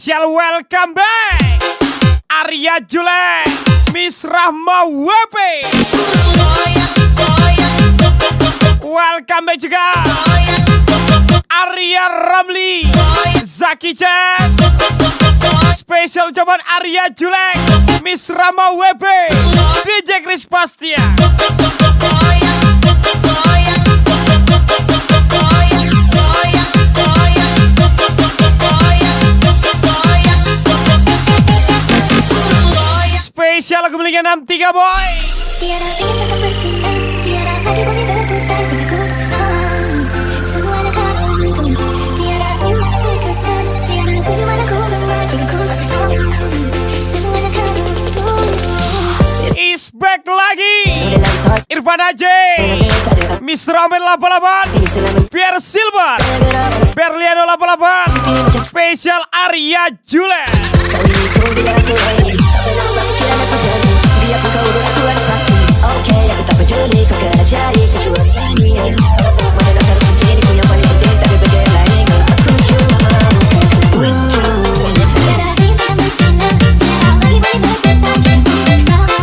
Spesial welcome back Arya Jule, Miss Rahma WP. Welcome back juga Arya Ramli, Zaki Chess. Spesial ucapan Arya Jule, Miss Rahma WP, DJ Chris Pastia. Spesial lagu miliknya 63 boy. Tiada ingin tetap bersinar, tiada lagi bumi berputar jika ku bersama. Semuanya kamu untukku, tiada timbangan bergetar, tiada senyuman aku gemar jika ku bersama. Semuanya kamu untukku. Is back lagi Irfan Aje, Mr. Amin 88, Pierre Silver, Berliano 88. Spesial Arya Jule. Biarpun kau berakuan saksi, oke, aku tak peduli kau kena cari kecuali ini. Mana dasar cincinku yang paling penting, tak ada beda lain kalau aku cuma mau Tiada ingin tetap bersinar, tiada lagi bumi bergetar jika ku bersama.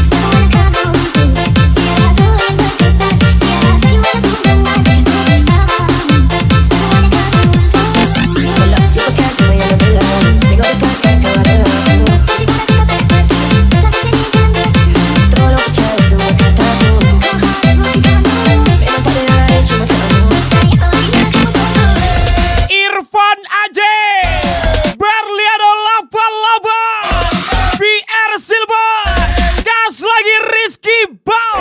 Semuanya kamu untukku, tiada tulang bergetar, tiada senyuman aku gemar jika ku bersama. Semuanya kamu untukku. Walau lupakan semua yang dah berlalu, tengok dekatkan kau adalah aku. Tolong percaya semua kataku, memang tak ada lain cuma kamu. Irfan Aje, Berliano 88, Pierre Silver, gas lagi Rizky Bau.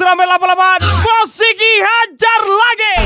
Rame 88, Posiki hajar lagi.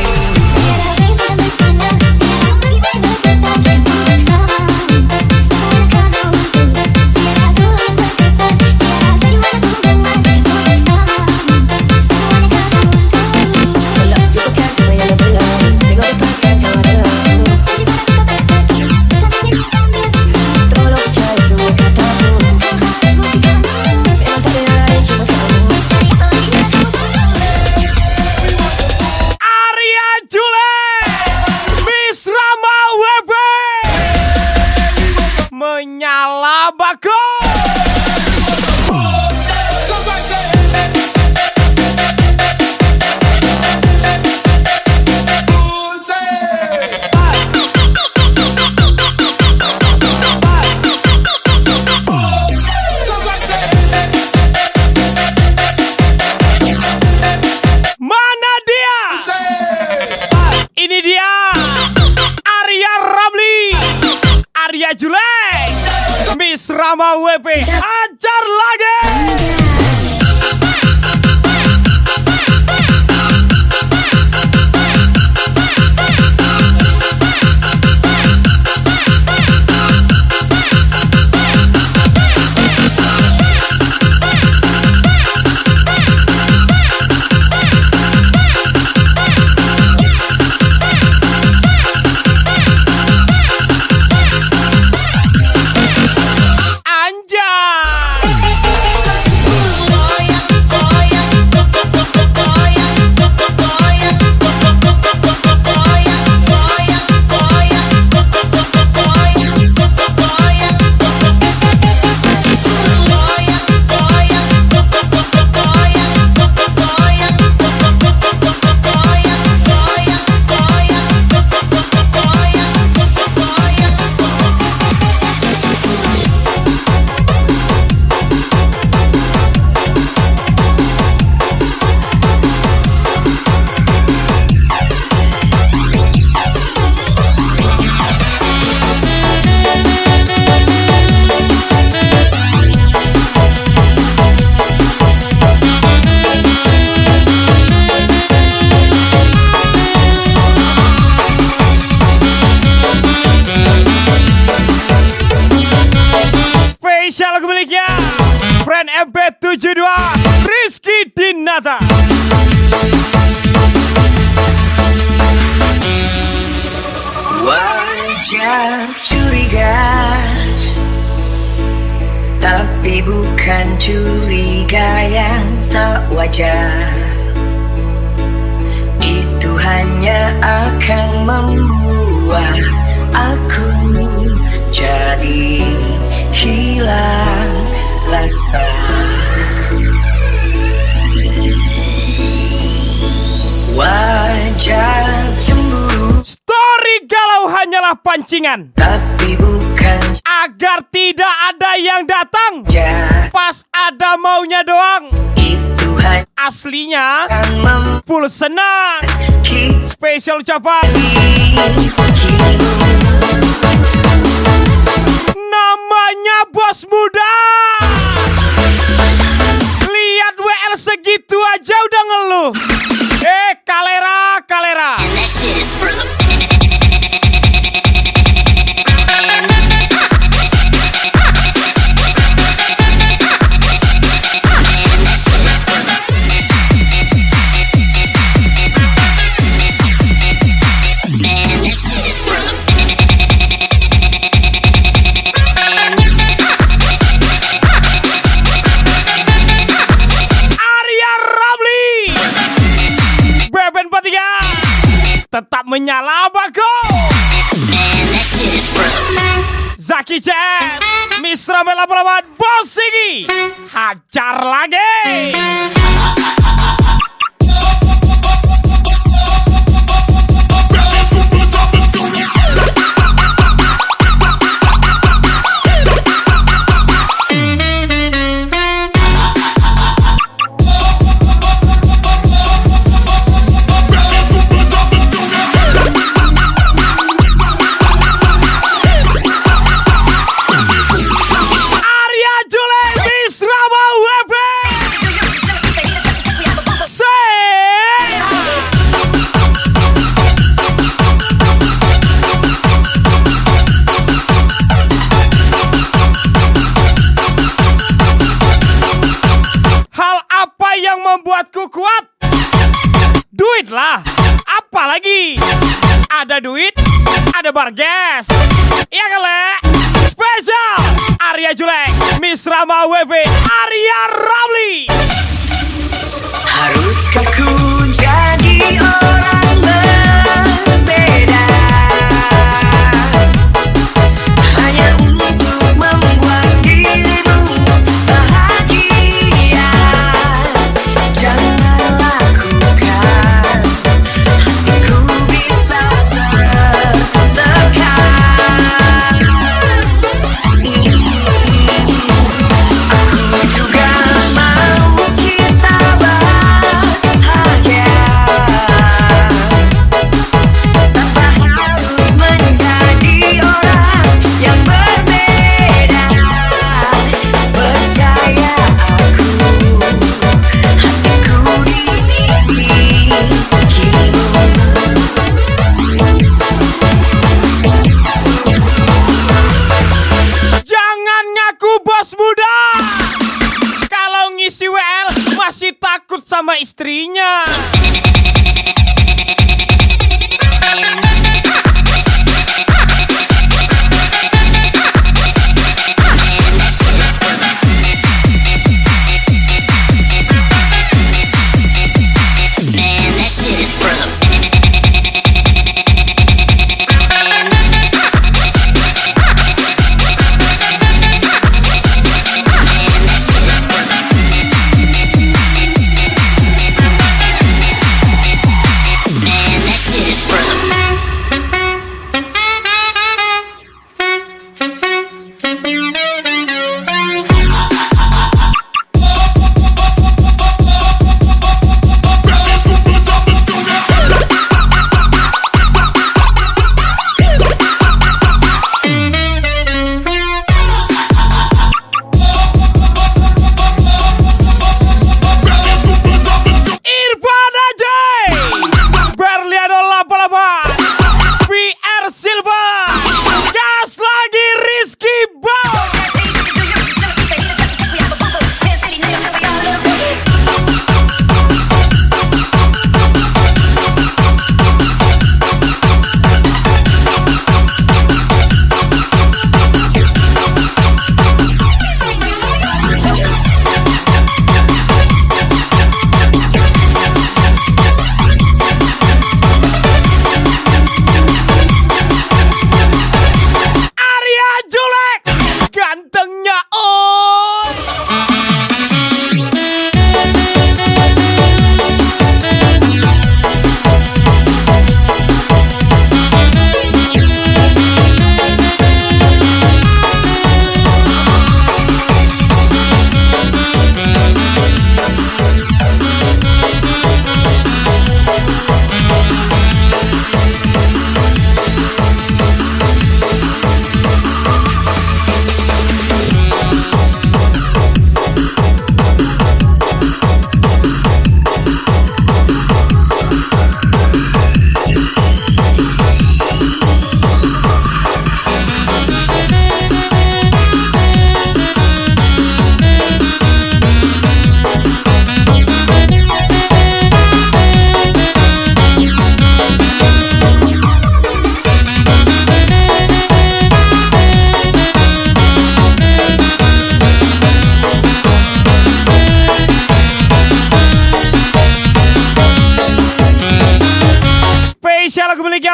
Menyala bako. Mana dia? Ini dia Arya Ramli, Arya Jule, Miss Rahma WP, hajar lagi. miliknya Brand MP72 Rizky Dinata. Wajar curiga, tapi bukan curiga yang tak wajar. Itu hanya akan membuat aku jadi hilang rasa. Wajar cemburu, Story galau hanyalah pancingan tapi bukan agar tidak ada yang datang jahat. pas ada maunya doang. Itu hanya Aslinya akan full senang. membuat Spesial ucapan namanya bos muda. Lihat WL segitu aja udah ngeluh. Kalera, kalera. that shit is for the Arya Ramli, Beben 43 tetap menyala bago. Zaki Jazz, Misra Mela Pelawan, Bos Sigi, hajar lagi. Arya Jule, Misra Webe. Hal apa yang membuatku kuat? Duit lah. Apalagi ada duit, ada barges. Iya kali. Spesial Arya Julek, Misra WB, Arya Ramli. Haruskah ku jadi orang berbeda hanya untuk membuat dirimu bahagia? Jangan lakukan, hatiku bisa tertekan. Aku juga mau kita bahagia tanpa harus menjadi orang yang berbeda. Percaya aku, hatiku dimilikimu. Jangan ngaku bos muda. Kalau ngisi WL masih takut sama istrinya.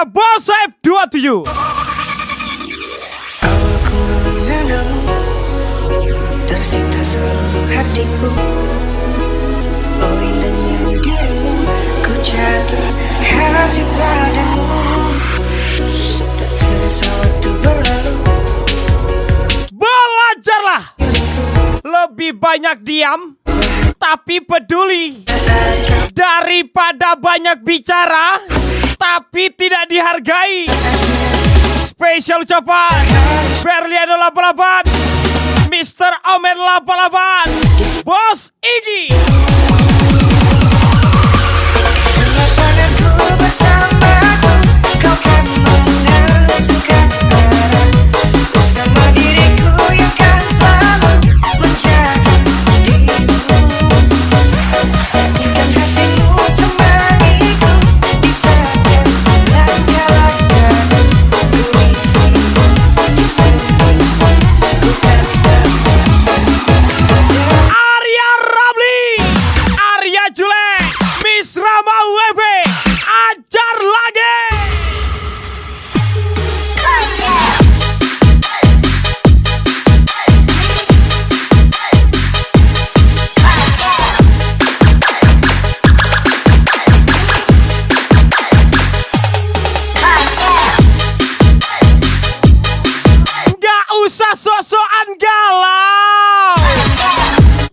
Arya Bos Saib 27. Aku mengenalmu, tersita seluruh hatiku. Oh indahnya dirimu, ku jatuh hati padamu. Tak terasa waktu berlalu, Belajarlah lebih banyak diam tapi peduli daripada banyak bicara tapi tidak dihargai. Spesial ucapan Berliano 88, Mr. Omen 88, Bos Iggy. tanganku bersamaku, kau kan menentukan arah. Bersama diriku yang kan selalu menjaga dirimu. Yakinkan hatimu temaniku di setiap langkah-langkahku. Ku isimu di sampingmu, ku kan selalu ada. Arya Ramli, Arya Julek, Miss Rama WB, ajar lagi. Nggak usah sok-sokan galau.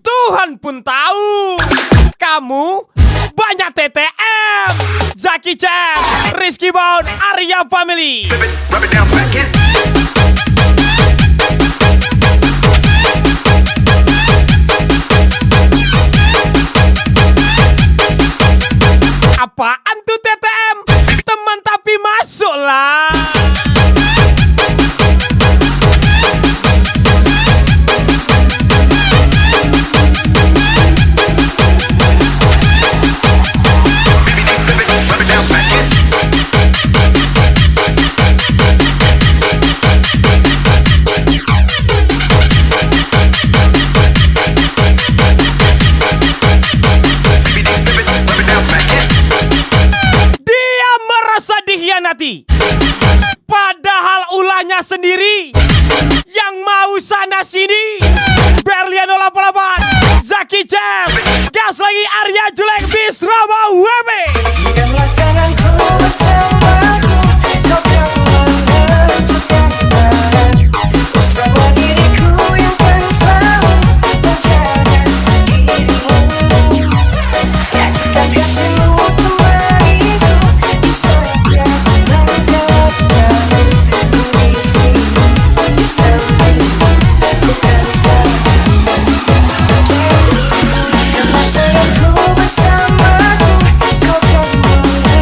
Tuhan pun tahu kamu banyak TTM. Zaki Chan, Rizky Bound, Arya Family. Rub it down, smack it. Apaan tuh TTM? Teman tapi masuklah. Rub it down, smack it. Rub it down, smack it. Dia merasa dikhianati, padahal ulahnya sendiri yang mau sana sini. Berliano 88, Zaki Jam, gas lagi Arya Julek, Miss Rama WB. Genggamlah tanganku bersamaku, kau kan menentukan arah. Bersama diriku yang kan selalu menjaga dirimu. Yakinkan hatimu temaniku di setiap langkah-langkahku. Ku isimu di sampingmu, ku kan selalu ada. Genggamlah tanganku bersamaku, kau kan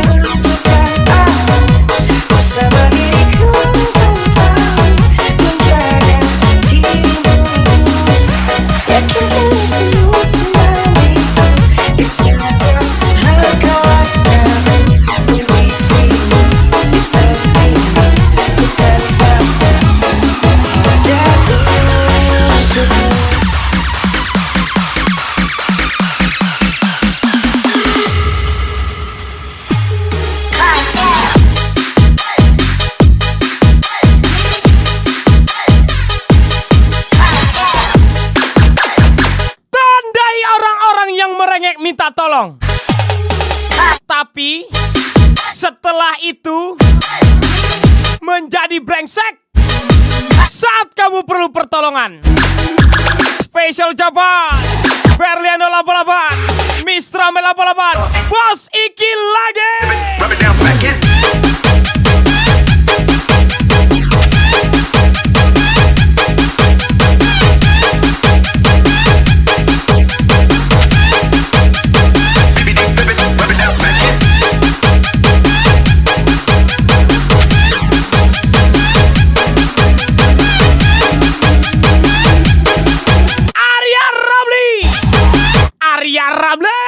menentukan arah. Bersama diriku yang selalu menjaga dirimu. Yakinkan hatimu temaniku di setiap langkah-langkahku. Ku isimu di sampingmu, ku kan selalu ada untukmu. Tandai orang-orang yang merengek minta tolong. Tapi setelah itu menjadi brengsek saat kamu perlu pertolongan. Spesial ucapan Berliano 88, Miss Rame 88, Bos Iki lagi. Rub it down, smack it. Rub it down, smack it. Arya Ramli, Arya Ramli,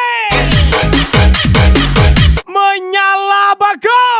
menyala bagus.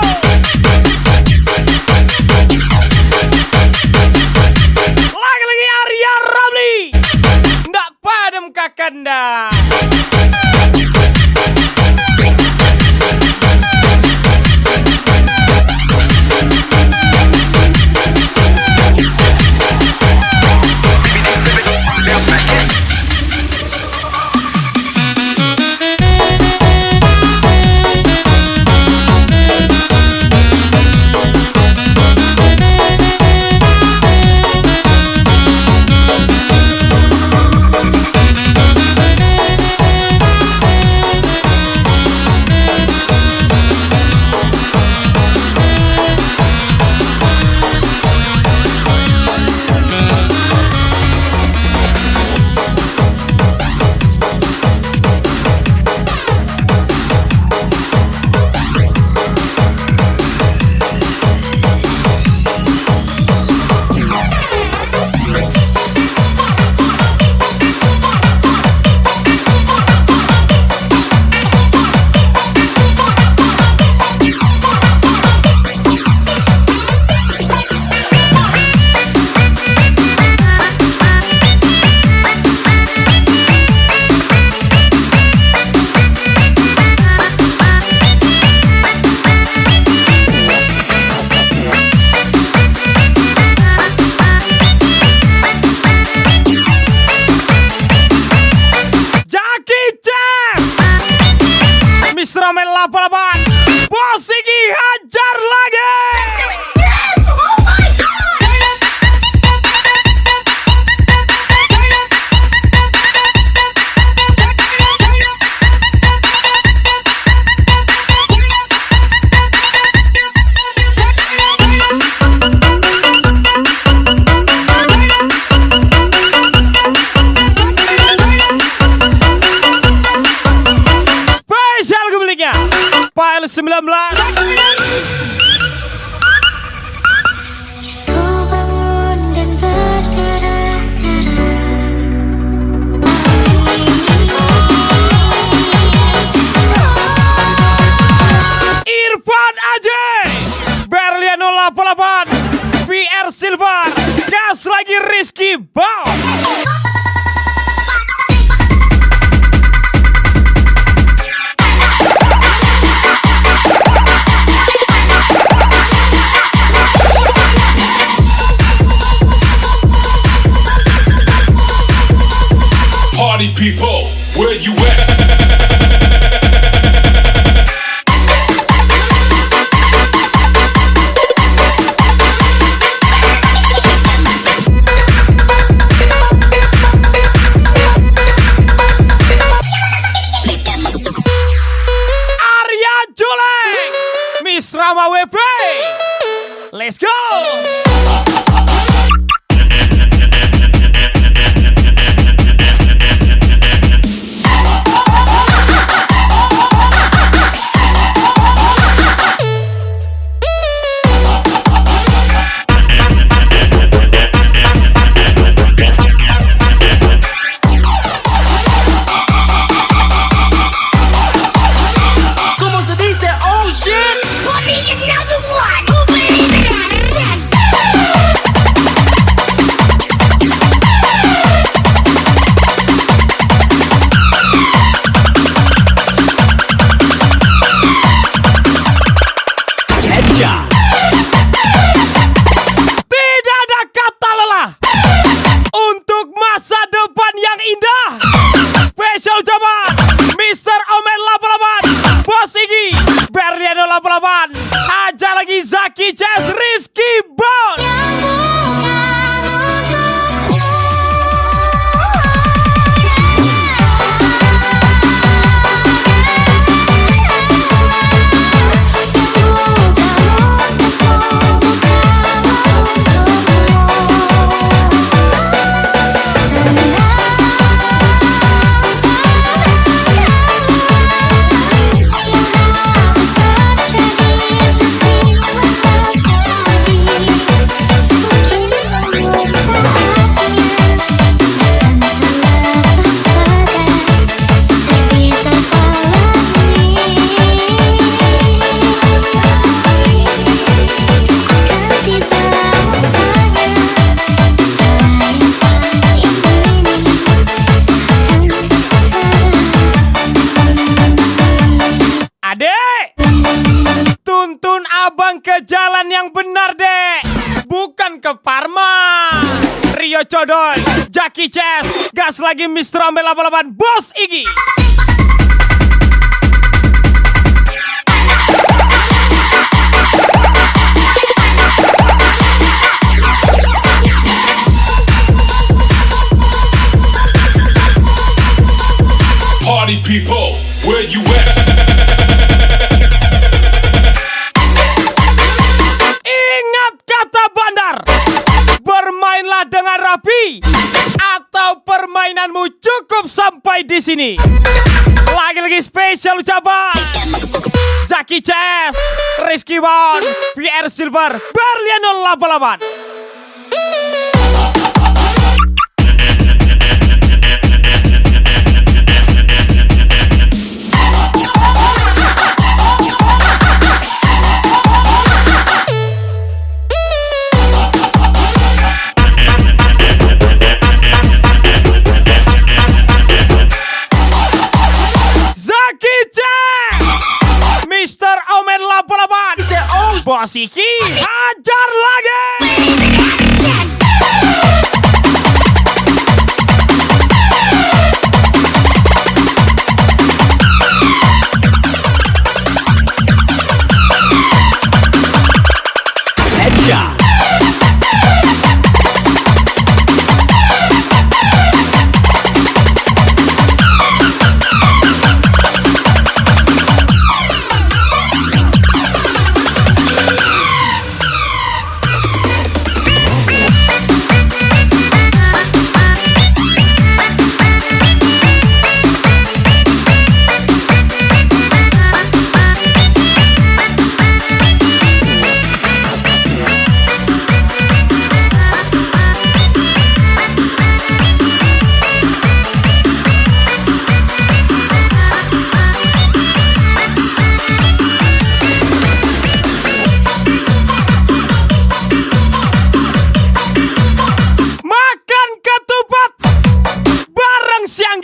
lagi Rizky Bau. Party people, where you at? Arya Julek, Miss Rama WB. Let's go. ¿Cómo se dice? Oh shit. Put me another one. Who believes in that? Tidak ada kata lelah untuk masa depan yang indah. Spesial ucapan Mr. Omen 88, Bos Iggy, Berliano 88, aja lagi Zaki Jazz, Rizky Bau. Adek, tuntun abang ke jalan yang benar, dek. Bukan ke Parma. Rio Codoy, Jaki Jazz, gas lagi Mr. Omen 88, Bos Iggy. Party people, where you at? Ingat kata Bandar, bermainlah dengan rapi, atau permainanmu cukup sampai di sini. Lagi-lagi spesial ucapan Zaki Jazz, Rizky Bau, VR Silver, Berliano 88. Zaki Jazz, Mr. Omen 88, Bos Iggy, hajar lagi.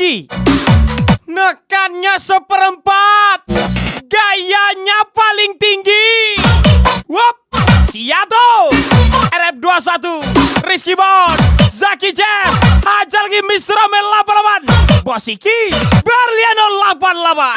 lagi. Nekannya seperempat. Gayanya paling tinggi. Wop, Siato, RF21, Rizky Bon, Zaki Jazz, hajar lagi Mr. Omel 88, Bos Iki, Berliano 88.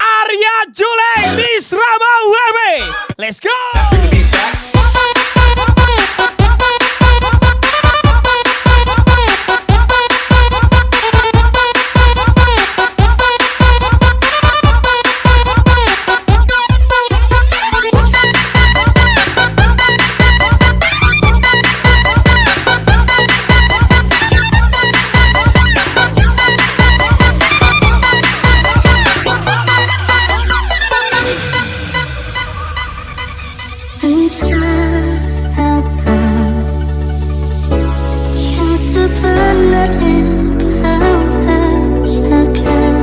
Arya Jule, Miss Rama WB. Let's go. Entah apa yang sebenarnya kau rasakan.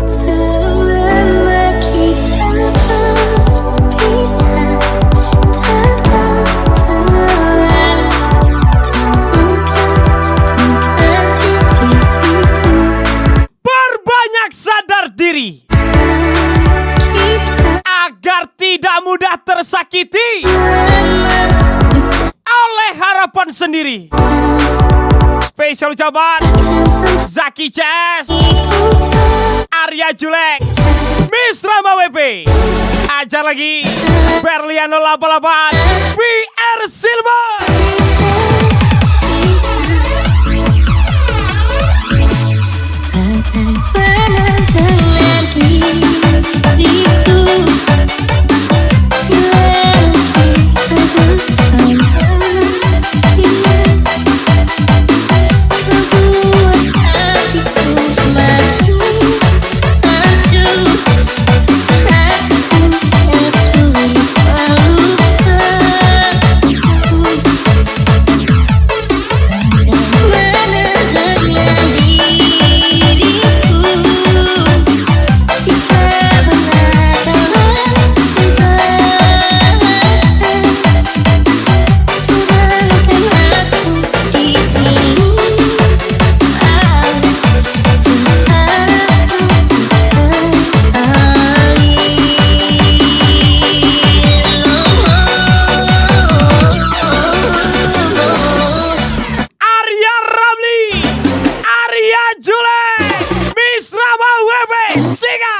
Belum lama kita berpisah, dan kau telah temukan pengganti diriku. Perbanyak sadar diri agar tidak mudah tersakiti oleh harapan sendiri. Spesial ucapan Zaki Jazz, Arya Julek, Miss Rama WP, ajar lagi Berliano 88, PR Silver. Bagaimana dengan diriku bila kita bersama dia? Kau buat hatiku semakin hancur, hatiku yang sulit melupakan. Bagaimana dengan diriku jika benar telah tiba, sedangkan aku di sini selalu berharap kau kembali. Arya Ramli, Arya Julek, Miss Rama WP, Singa.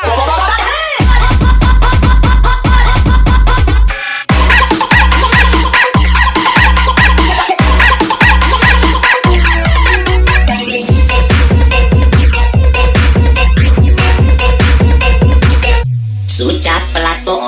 Sucat pelato.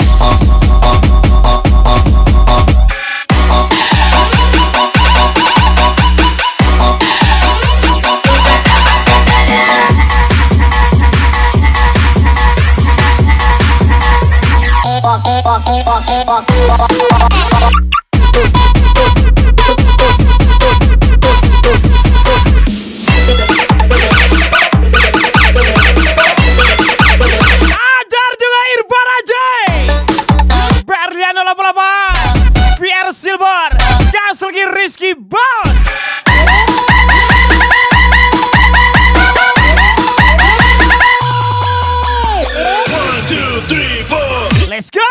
Ajar juga Irfan Ajay, Berliano 88, PR Silver, gas lagi Rizky Bon. Let's go.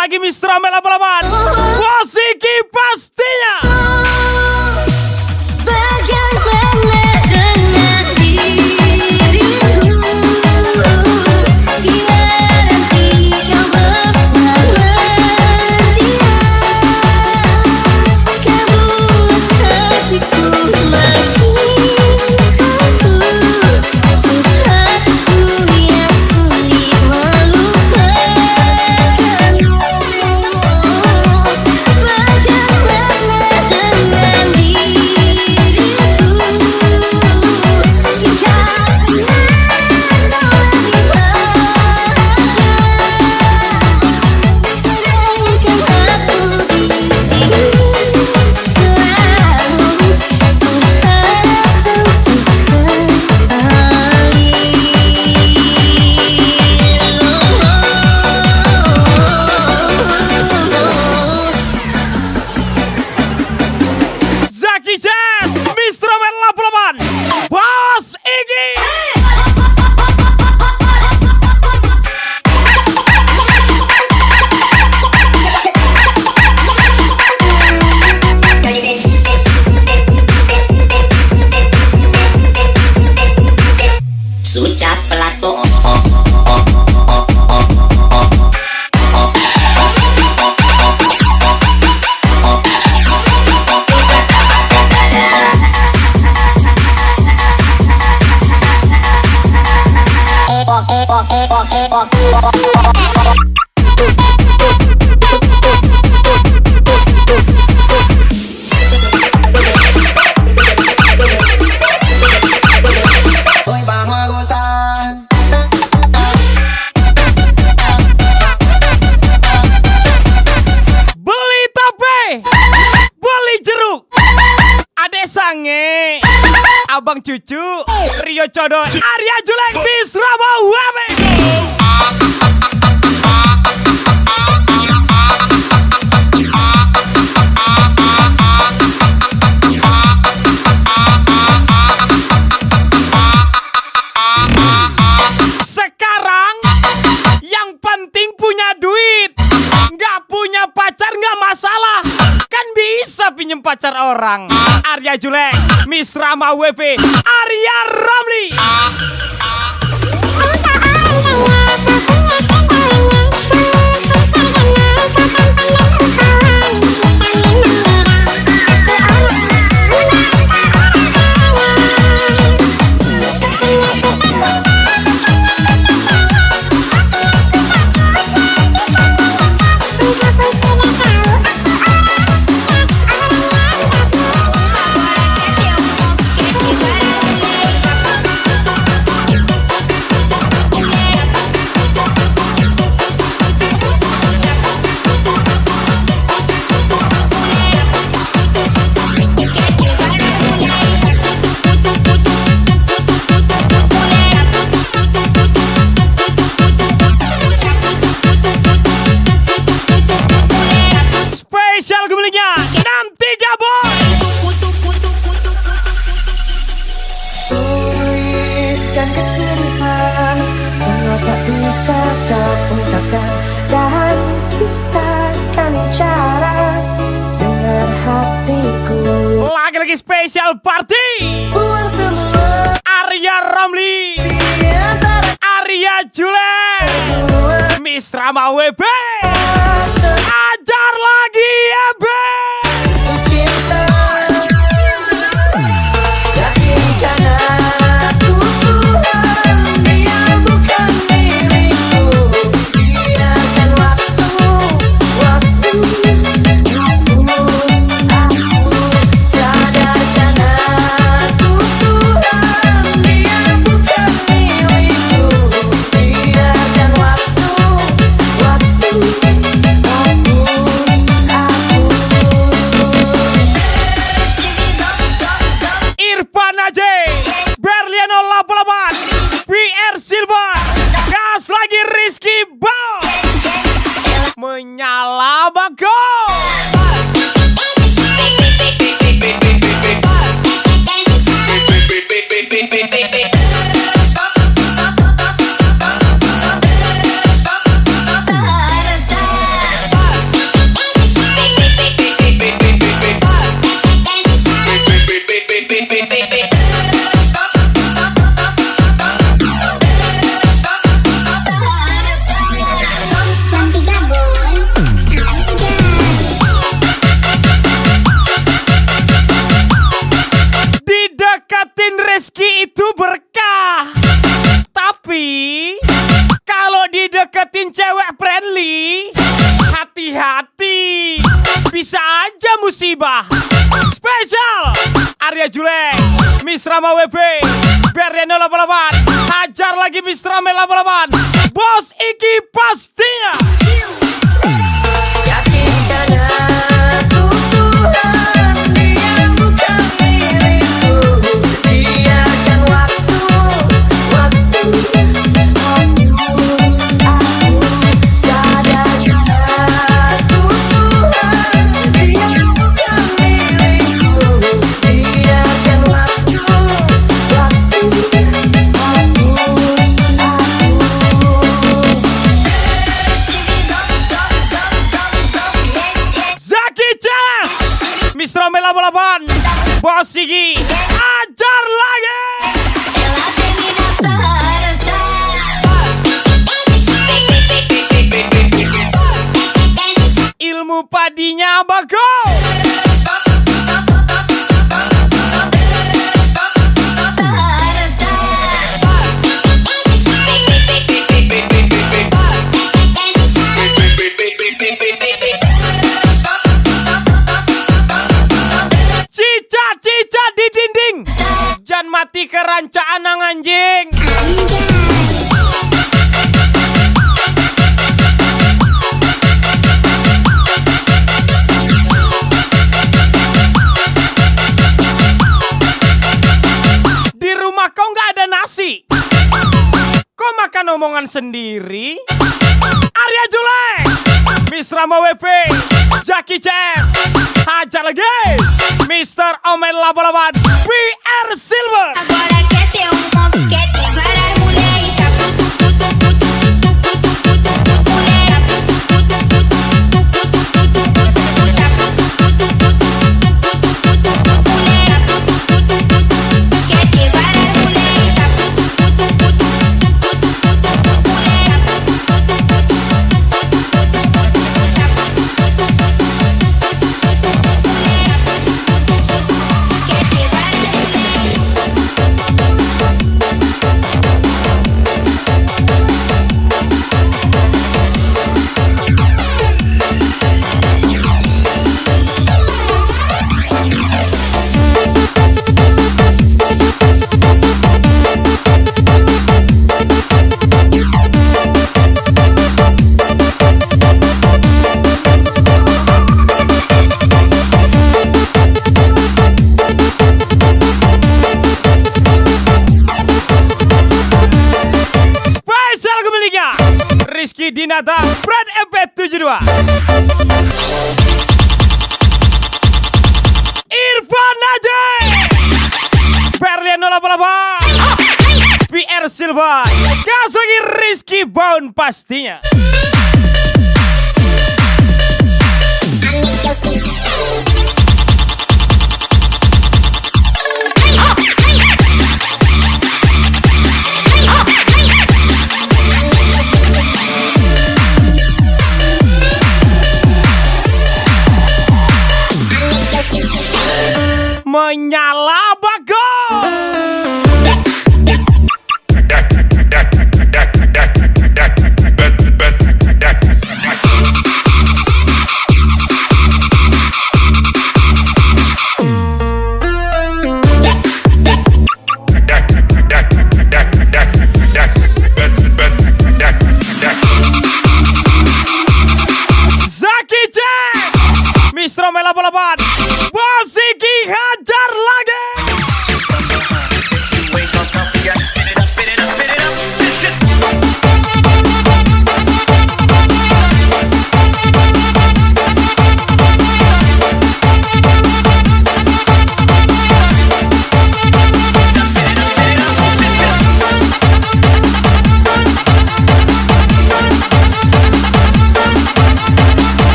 lagi Mr. Amel 88. Bos Iki pastinya. Bagaimana dengan diriku bila nanti kau bersama dia, kau buat hatiku semakin hancur, untuk hatiku yang sulit melupakanmu. Bagaimana dengan diriku jika kau lagi bahagia, sedangkan aku di sini selalu berharap untuk kembali. Zaki Jazz, Mr. Amel 88. Bos Iki. Sucat pelato. Hoy vamos a gozar. Beli tape, beli jeruk, Ade Sange, Abang Cucu, Rio Codon, Arya Julek, Bisrama Wabe. Sekarang yang penting punya duit. Nggak punya pacar nggak masalah, kan bisa pinjem pacar orang. Arya Julek, Miss Rama WP, Arya Ramli. Spesial kembalinya nanti gabung. Tuliskan kesulitan, semua tak bisa kau ungkapkan, dan kita akan bicara dengar hatiku. Lagi-lagi spesial party. Buang semua Arya Ramli, di antara Arya Julek, Miss Rama WB. Ajar lagi ya be. cinta. Yakinkan aku Tuhan, dia bukan diriku. Biarkan waktu hapus aku. Sadarkan aku Tuhan, dia bukan milikku. Biarkan waktu hapus aku. Irfan Aje, Berliano 88, PR Silva, gas lagi Rizky Bau, menyala bago. musibah. Spesial Arya Jule, Miss Rama WB, Beriano 88, hajar lagi Miss Rame 88, Bos Iki pastinya. Yakinkan aku Tuhan, dia bukan milikku. Biarkan waktu hapus aku. Sadarkan aku Tuhan, dia bukan milikku. Biarkan waktu hapus Zaki Chess, Miss Rame 88, Bos Iki, hajar lagi. Ilmu padinya bagus. Cica di dinding, jangan mati kerancaan nang anjing. Di rumah kau nggak ada nasi, kau makan omongan sendiri. Arya Jule, Miss Rama WP, Jaki Chess, hajar lagi Mr. Omen 88, PR Silver. Agora quer ter quer ter várias mulheres, tá puto, puto, puto, puto, puto, puto, puto, mulher, tá puto, puto, puto, puto, puto, puto, puto, puto, tá puto, puto, puto, puto, puto, puto, mulher, tá puto, puto, puto, quer ter várias mulheres, tá puto, puto, puto, puto, puto, puto, mulher, tá puto, puto, puto, puto, puto, puto, tá puto, puto, puto, quer ter várias mulheres. Spesial kemiliknya Rizky Dinata, Brand MP72, Irfan Najee, Berlian 88, PR Silva, gas lagi Rizky Bound pastinya. Menyala bagus. Zaki Chess, Miss Rome 88, Bos Iki hajar lagi.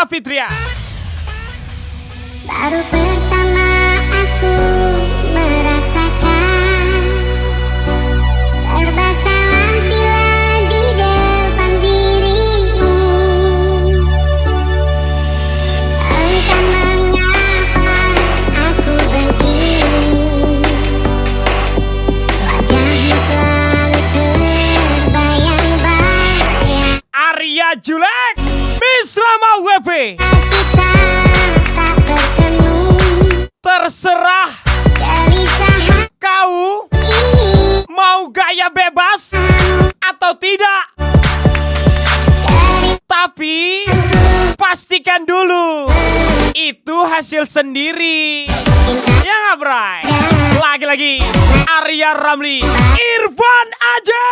Ella Fitria. Baru pertama aku merasakan serba salah bila di depan dirimu. Engkau mengapa aku begini, wajahmu selalu terbayang-bayang. Arya Julek, Miss Rama WP. Kita tak bertemu, Terserah gelisah kau ini mau gaya bebas atau tidak. Tapi pastikan dulu itu hasil sendiri. Ya nggak, Bray? Lagi-lagi Arya Ramli, Irfan aja.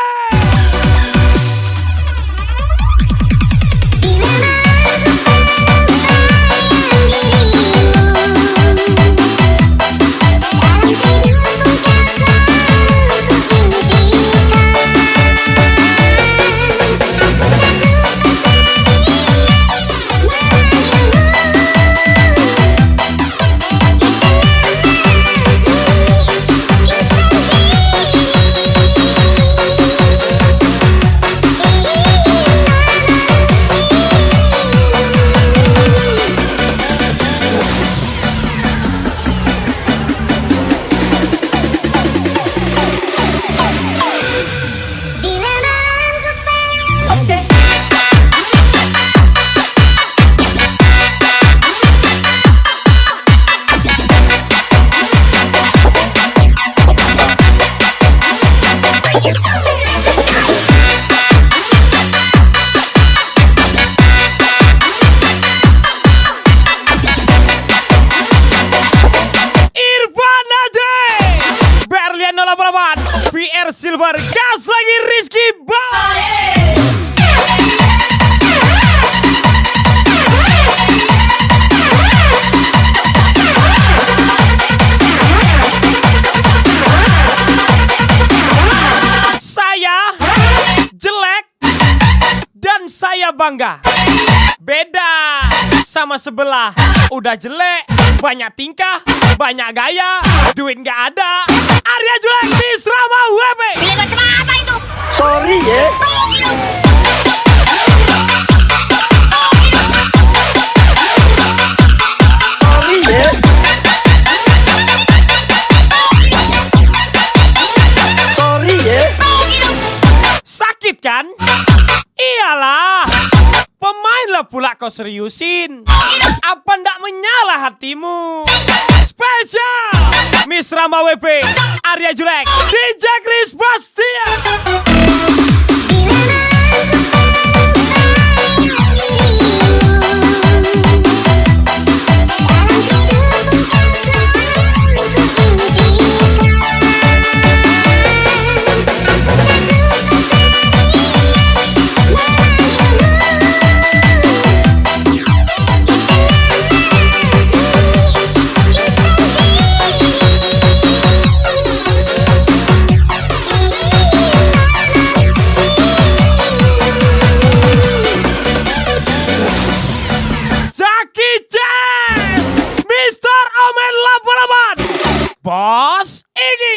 VR Silver, gas lagi Rizky Bar. Saya jelek dan saya bangga. Beda sama sebelah, udah jelek, banyak tingkah, banyak gaya, duit nggak ada. Arya Julek, Miss Rama WP. Pilih macam apa itu? Sorry ya. Sorry ya. Sorry ya. Sakit kan? Iyalah, pemain lah pula kau seriusin. Apa ndak menyala hatimu? Spesial Miss Rama WP, Arya Julek, DJ Chris Bastian. Bos Iggy.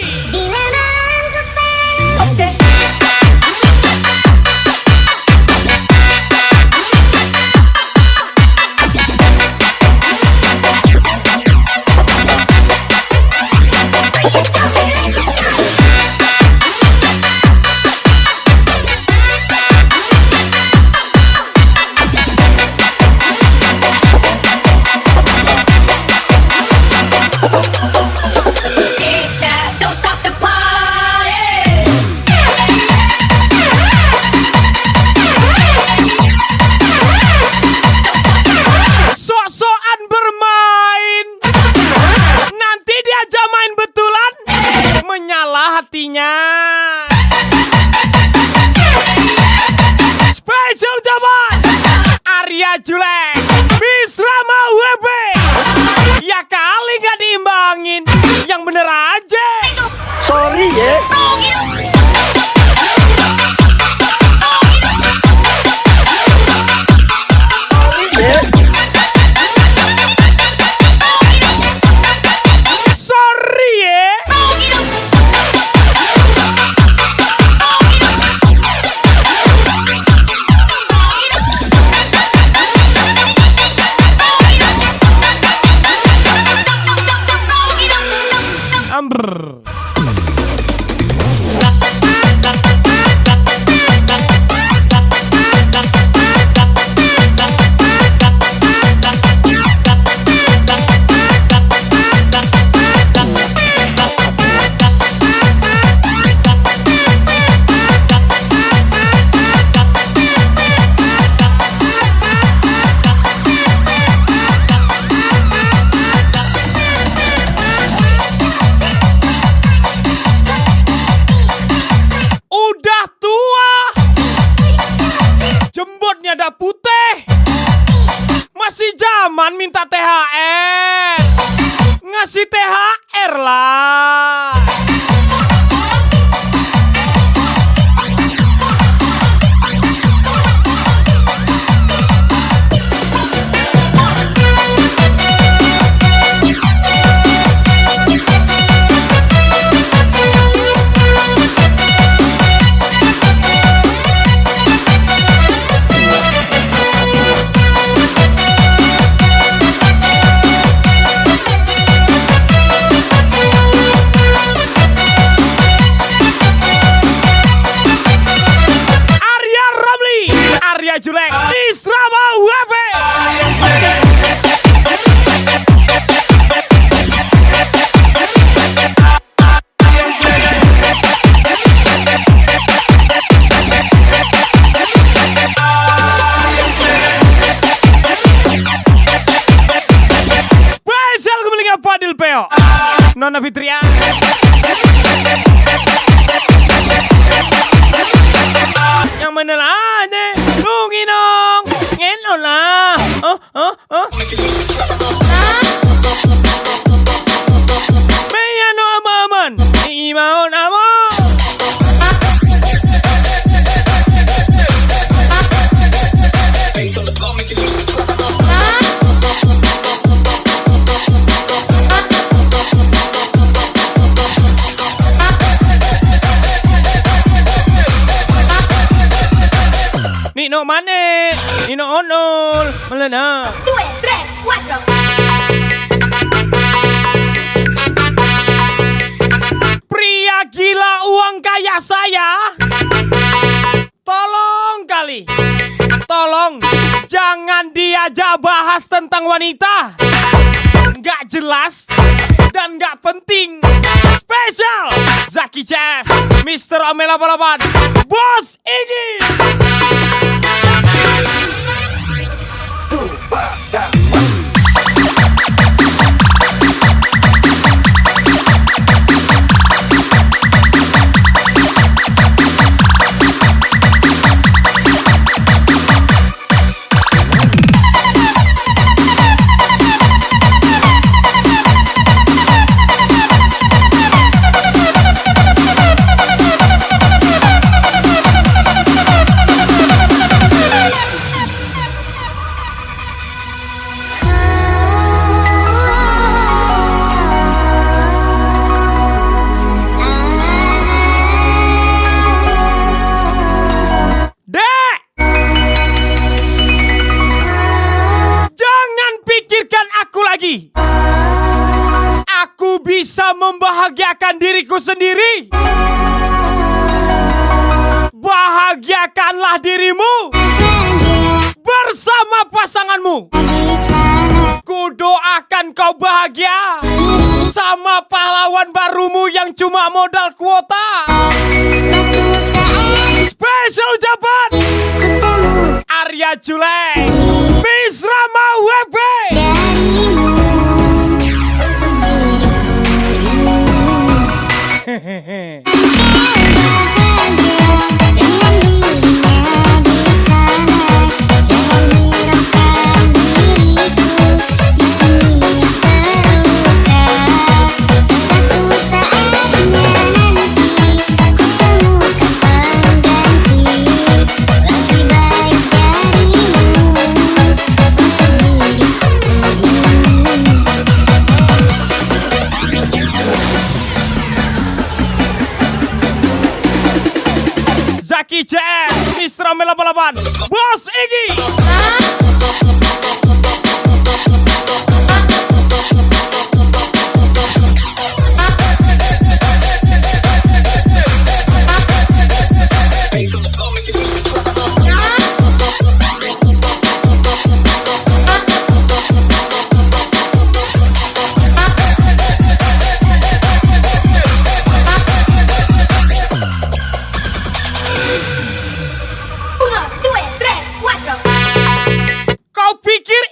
Kita Masih zaman minta THR. Ngasih THR lah. Arya Julek Israma WP. Spesial kembalinya Fadil Peo, Nona Fitria, yang menelanya Lunginong Ngenola. Meyano amaman Imaon amo. Nino mane, Nino onol, melena. 2, 3, 4. Pria gila uang kaya saya. Tolong kali, tolong jangan diajak bahas tentang wanita. Nggak jelas dan nggak penting. Spesial Zaki Jazz, Mr. Omel 88, Bos Iggy. Aku bisa membahagiakan diriku sendiri. Bahagiakanlah dirimu bersama pasanganmu. Kudoakan kau bahagia sama pahlawan barumu yang cuma modal kuota. Spesial ucapan Arya Julek, Miss Rama WP. Hehehe. Zaki Jazz, Mr. Omel 88, Bos Iggy.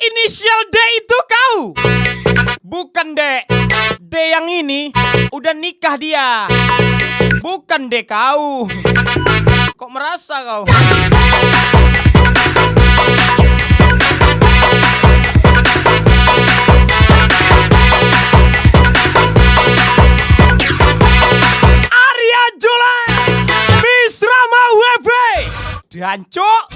Inisial D itu kau? Bukan, Dek. D yang ini udah nikah dia. Bukan, Dek, kau. Kok merasa kau? Jancuk.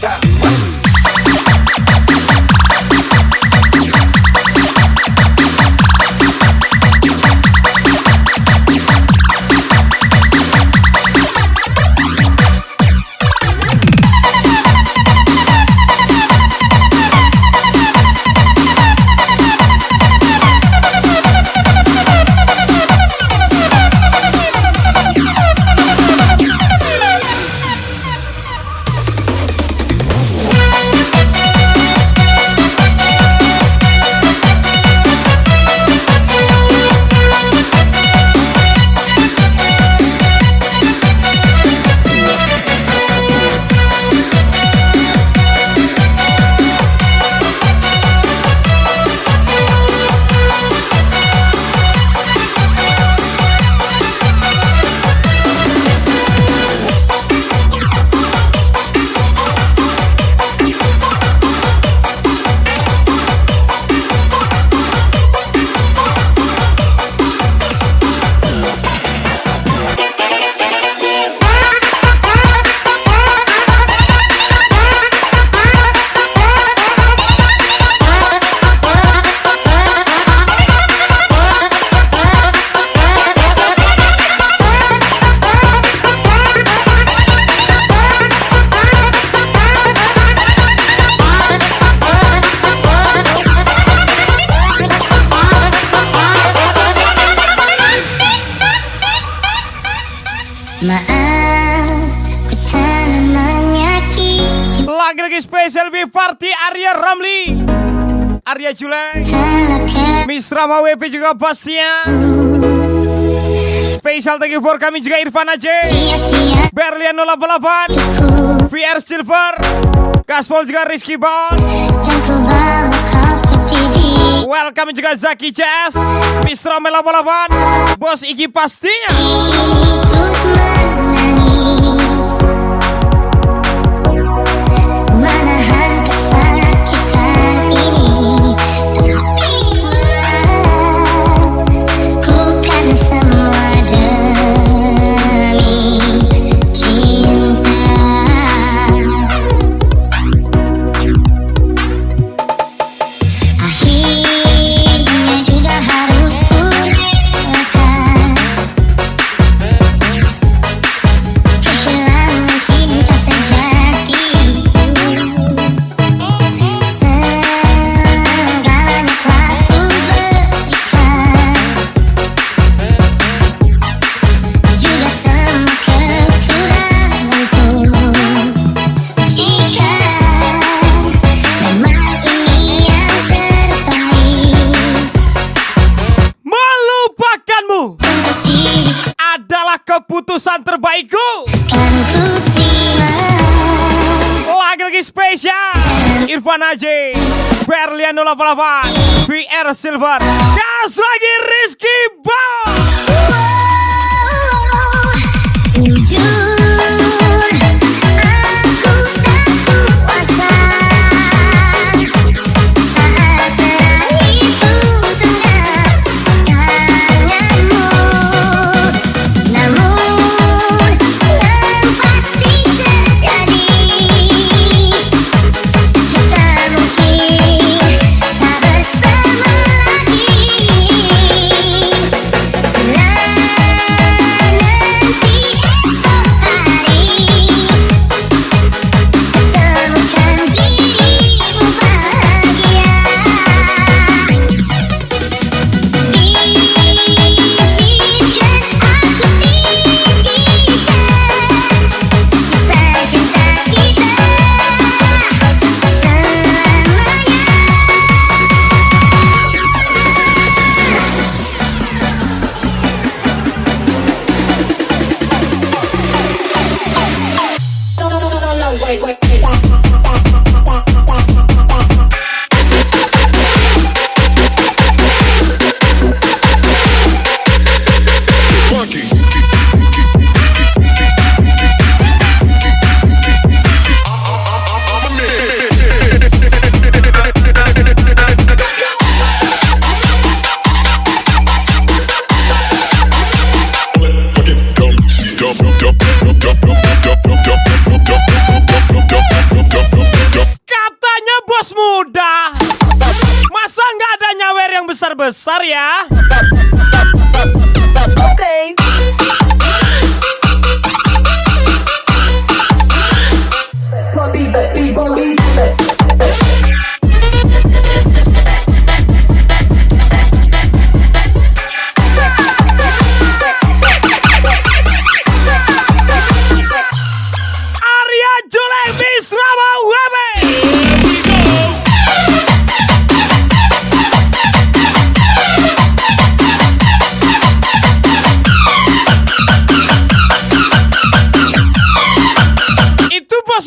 Maaf, ku telah menyakiti. Lagi-lagi spesial B Party Arya Ramli, Arya Julai, Telah Miss Rama WP juga pastinya. Spesial thank you for kami juga Irfan Aceh, sia-sia Berlian 088, ku, VR Silver, Gaspol juga Rizky Bond. dan ku bawa kau seperti di Welcome juga Zaki CS, Miss Rama 88, Bos Iki pastinya. ini terus menangis, menahan kesakitan ini. Tapi ku kan semua demi cinta. Akhirnya juga harus ku relakan kehilangan cinta sejatiku. Segalanya telah ku berikan, juga semua kekuranganku. Jika memang ini yang terbaik Melupakanmu untuk diriku, adalah keputusan terbaikku. kan ku terima. Lagi-lagi spesial Irfan Aceh, Berlian 088, VR Silver, gas lagi Rizky Bond. Jujur, aku tak kuasa saat terakhir ku dengar tanganmu. Namun yang pasti terjadi, kita mungkin tak bersama lagi. besar-besar ya. Okay.